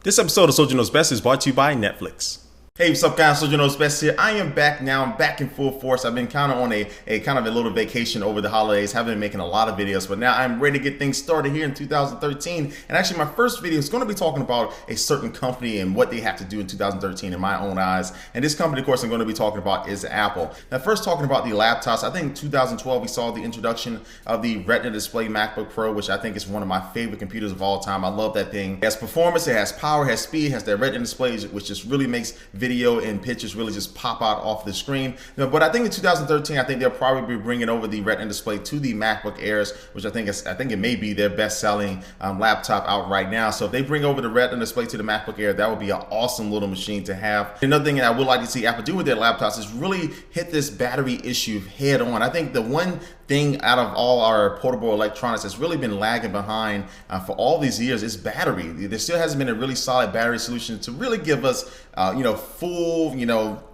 This episode of Soldier Knows Best is brought to you by Netflix. Hey, what's up guys, Soldier Knows Best here. I am back now, I'm back in full force. I've been kind of on a little vacation over the holidays, haven't been making a lot of videos, but now I'm ready to get things started here in 2013. And actually my first video is going to be talking about a certain company and what they have to do in 2013 in my own eyes. And this company, of course, I'm going to be talking about is Apple. Now first talking about the laptops, I think in 2012 we saw the introduction of the Retina display MacBook Pro, which I think is one of my favorite computers of all time. I love that thing. It has performance, it has power, it has speed, it has that Retina display, which just really makes video and pictures really just pop out off the screen. But I think in 2013, I think they'll probably be bringing over the Retina display to the MacBook Airs, which I think it may be their best-selling laptop out right now. So if they bring over the Retina display to the MacBook Air, that would be an awesome little machine to have. Another thing that I would like to see Apple do with their laptops is really hit this battery issue head on. I think the one thing out of all our portable electronics that's really been lagging behind for all these years is battery. There still hasn't been a really solid battery solution to really give us full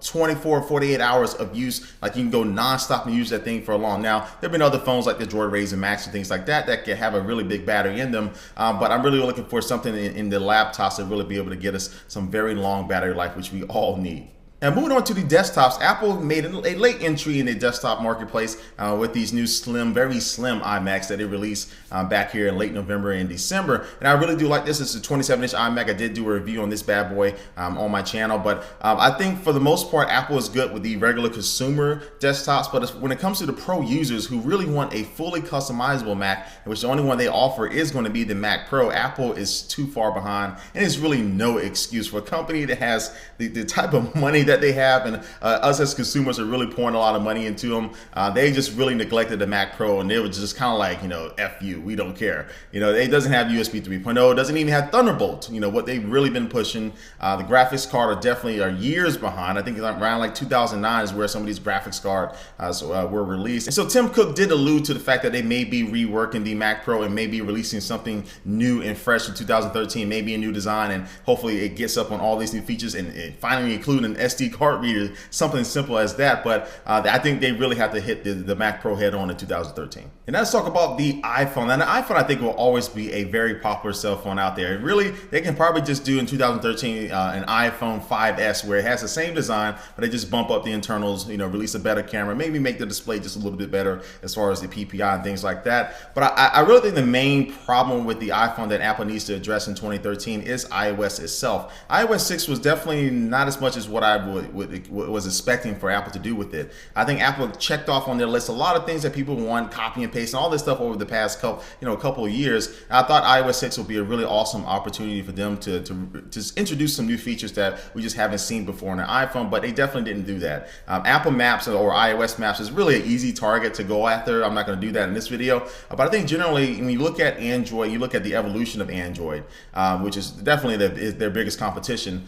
24 48 hours of use. Like you can go non-stop and use that thing for a long. Now there have been other phones like the Droid Razr Max and things like that can have a really big battery in them, but I'm really looking for something in the laptops to really be able to get us some very long battery life, which we all need. Now moving on to the desktops, Apple made a late entry in the desktop marketplace with these new very slim iMacs that they released back here in late November and December. And I really do like this. It's a 27-inch iMac. I did do a review on this bad boy on my channel, but I think for the most part, Apple is good with the regular consumer desktops. But when it comes to the pro users who really want a fully customizable Mac, which the only one they offer is going to be the Mac Pro, Apple is too far behind, and it's really no excuse for a company that has the type of money that they have, and us as consumers are really pouring a lot of money into them. They just really neglected the Mac Pro, and they were just kind of like, F you, we don't care. It doesn't have USB 3.0, it doesn't even have Thunderbolt. What they've really been pushing. The graphics card are years behind. I think around like 2009 is where some of these graphics cards were released. And so Tim Cook did allude to the fact that they may be reworking the Mac Pro and maybe releasing something new and fresh in 2013, maybe a new design, and hopefully it gets up on all these new features and finally include an SD card reader, something simple as that. But I think they really have to hit the Mac Pro head on in 2013. And let's talk about the iPhone. Now the iPhone I think will always be a very popular cell phone out there. Really, they can probably just do in 2013 an iPhone 5S where it has the same design, but they just bump up the internals, release a better camera, maybe make the display just a little bit better as far as the PPI and things like that. But I really think the main problem with the iPhone that Apple needs to address in 2013 is iOS itself. iOS 6 was definitely not as much as what I was expecting for Apple to do with it. I think Apple checked off on their list a lot of things that people want, copy and paste and all this stuff over the past couple of years. I thought iOS 6 would be a really awesome opportunity for them to just introduce some new features that we just haven't seen before on an iPhone, but they definitely didn't do that. Apple Maps or iOS Maps is really an easy target to go after. I'm not going to do that in this video, but I think generally when you look at Android, you look at the evolution of Android, which is definitely their biggest competition.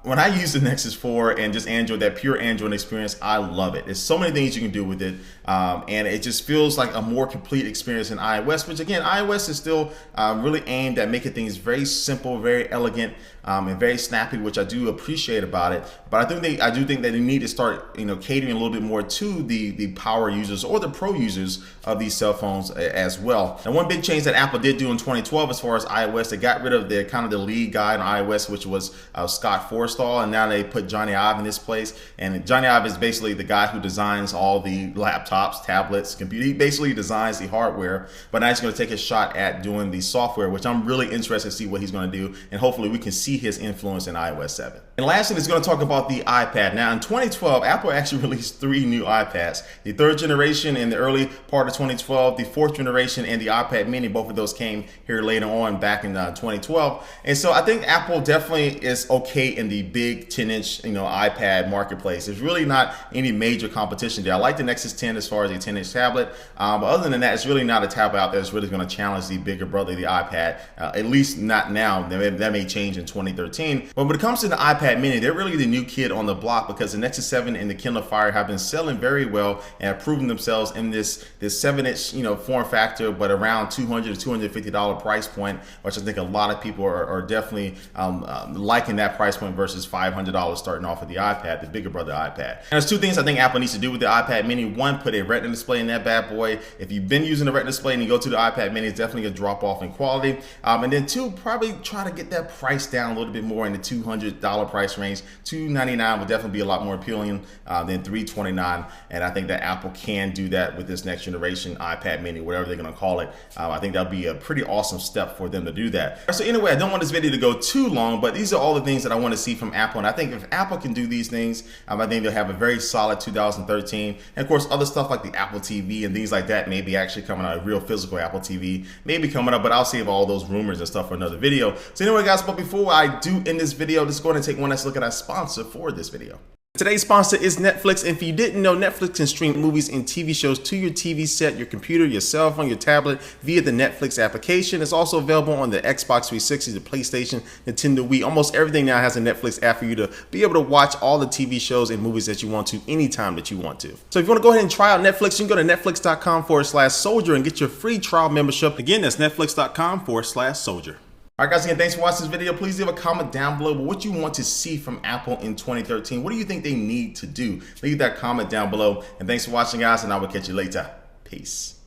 When I use the Nexus 4 and just Android, that pure Android experience, I love it. There's so many things you can do with it, and it just feels like a more complete experience than iOS, which again, iOS is still really aimed at making things very simple, very elegant, and very snappy, which I do appreciate about it. But I do think that they need to start catering a little bit more to the power users or the pro users of these cell phones as well. And one big change that Apple did do in 2012 as far as iOS, they got rid of the lead guy on iOS, which was Scott Forstall, and now they put Johnny Ive in his place. And Johnny Ive is basically the guy who designs all the laptops, tablets, computers. He basically designs the hardware, but now he's going to take a shot at doing the software, which I'm really interested to see what he's going to do, and hopefully we can see his influence in iOS 7. And lastly, it's going to talk about the iPad. Now in 2012, Apple actually released 3 new iPads. The 3rd generation in the early part of 2012, the 4th generation, and the iPad mini. Both of those came here later on back in 2012. And so I think Apple definitely is okay in the big 10-inch iPad marketplace. There's really not any major competition there. I like the Nexus 10 as far as a 10-inch tablet, but other than that, it's really not a tablet out there that's really going to challenge the bigger brother, the iPad, at least not now. That may change in 2013. But when it comes to the iPad mini, they're really the new kid on the block, because the Nexus 7 and the Kindle Fire have been selling very well and have proven themselves in this 7-inch form factor, but around $200 to $250 price point, which I think a lot of people are definitely liking that price point versus versus $500 starting off with the iPad, the bigger brother iPad. And there's two things I think Apple needs to do with the iPad mini. One, put a Retina display in that bad boy. If you've been using the Retina display and you go to the iPad mini, it's definitely a drop off in quality. And then two, probably try to get that price down a little bit more in the $200 price range. $299 would definitely be a lot more appealing than $329. And I think that Apple can do that with this next generation iPad mini, whatever they're going to call it. I think that'll be a pretty awesome step for them to do that. So anyway, I don't want this video to go too long, but these are all the things that I want to see from Apple. And I think if Apple can do these things, I think they'll have a very solid 2013. And of course, other stuff like the Apple TV and things like that may be actually coming out, a real physical Apple TV maybe coming up, but I'll save all those rumors and stuff for another video. So anyway, guys, but before I do end this video, just go ahead and take one last look at our sponsor for this video. Today's sponsor is Netflix. And if you didn't know, Netflix can stream movies and TV shows to your TV set, your computer, your cell phone, your tablet via the Netflix application. It's also available on the Xbox 360, the PlayStation, Nintendo Wii. Almost everything now has a Netflix app for you to be able to watch all the TV shows and movies that you want to anytime that you want to. So if you want to go ahead and try out Netflix, you can go to netflix.com/soldier and get your free trial membership. Again, that's netflix.com/soldier. All right, guys, again, thanks for watching this video. Please leave a comment down below what you want to see from Apple in 2013. What do you think they need to do? Leave that comment down below. And thanks for watching, guys, and I will catch you later. Peace.